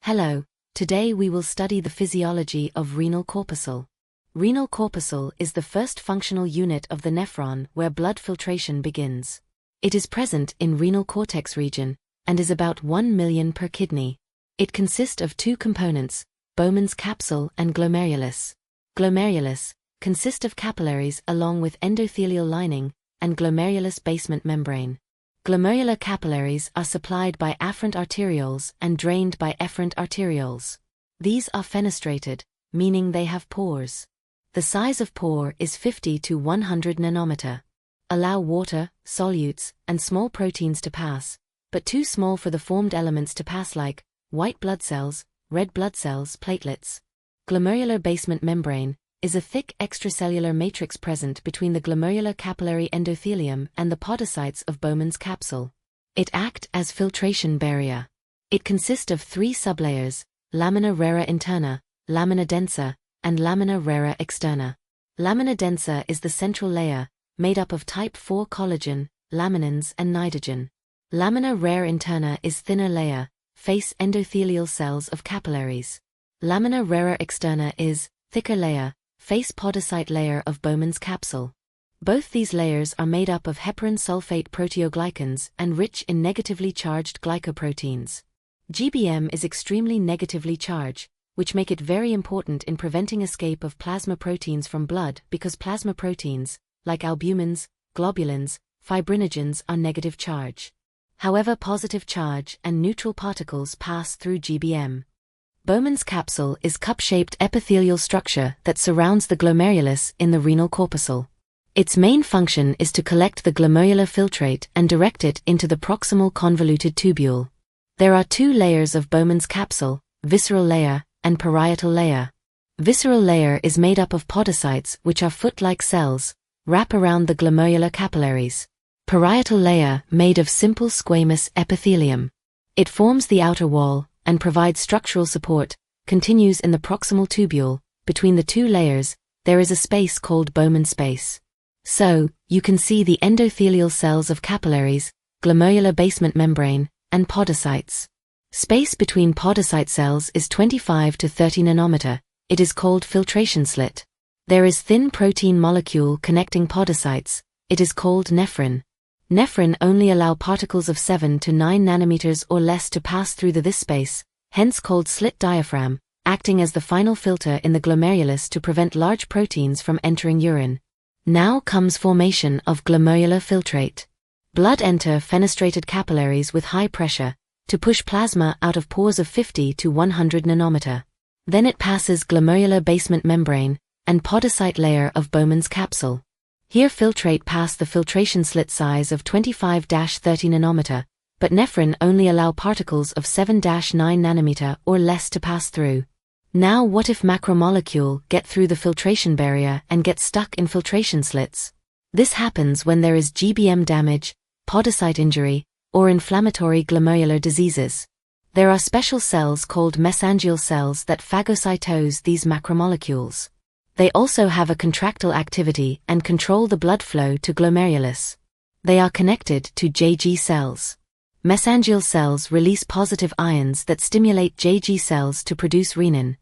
Hello, today we will study the physiology of renal corpuscle. Renal corpuscle is the first functional unit of the nephron where blood filtration begins. It is present in renal cortex region and is about 1 million per kidney. It consists of two components, Bowman's capsule and glomerulus. Glomerulus consist of capillaries along with endothelial lining and glomerulus basement membrane. Glomerular capillaries are supplied by afferent arterioles and drained by efferent arterioles. These are fenestrated, meaning they have pores. The size of pore is 50 to 100 nanometer. Allow water, solutes, and small proteins to pass, but too small for the formed elements to pass like white blood cells, red blood cells, platelets. Glomerular basement membrane is a thick extracellular matrix present between the glomerular capillary endothelium and the podocytes of Bowman's capsule. It acts as filtration barrier. It consists of three sublayers, lamina rara interna, lamina densa, and lamina rara externa. Lamina densa is the central layer, made up of type 4 collagen, laminins and nidogen. Lamina rara interna is thinner layer, face endothelial cells of capillaries. Lamina rara externa is thicker layer, face podocyte layer of Bowman's capsule. Both these layers are made up of heparan sulfate proteoglycans and rich in negatively charged glycoproteins. GBM is extremely negatively charged, which make it very important in preventing escape of plasma proteins from blood because plasma proteins, like albumins, globulins, fibrinogens are negative charge. However, positive charge and neutral particles pass through GBM. Bowman's capsule is cup-shaped epithelial structure that surrounds the glomerulus in the renal corpuscle. Its main function is to collect the glomerular filtrate and direct it into the proximal convoluted tubule. There are two layers of Bowman's capsule, visceral layer and parietal layer. Visceral layer is made up of podocytes which are foot-like cells, wrap around the glomerular capillaries. Parietal layer made of simple squamous epithelium. It forms the outer wall and provides structural support, continues in the proximal tubule. Between the two layers, there is a space called Bowman space. So, you can see the endothelial cells of capillaries, glomerular basement membrane, and podocytes. Space between podocyte cells is 25 to 30 nanometer. It is called filtration slit. There is thin protein molecule connecting podocytes. It is called nephrin. Nephrin only allow particles of 7 to 9 nanometers or less to pass through this space, hence called slit diaphragm, acting as the final filter in the glomerulus to prevent large proteins from entering urine. Now comes formation of glomerular filtrate. Blood enter fenestrated capillaries with high pressure, to push plasma out of pores of 50 to 100 nanometer. Then it passes glomerular basement membrane, and podocyte layer of Bowman's capsule. Here filtrate pass the filtration slit size of 25-30 nanometer, but nephrin only allow particles of 7-9 nanometer or less to pass through. Now what if macromolecule get through the filtration barrier and get stuck in filtration slits? This happens when there is GBM damage, podocyte injury, or inflammatory glomerular diseases. There are special cells called mesangial cells that phagocytose these macromolecules. They also have a contractile activity and control the blood flow to glomerulus. They are connected to JG cells. Mesangial cells release positive ions that stimulate JG cells to produce renin.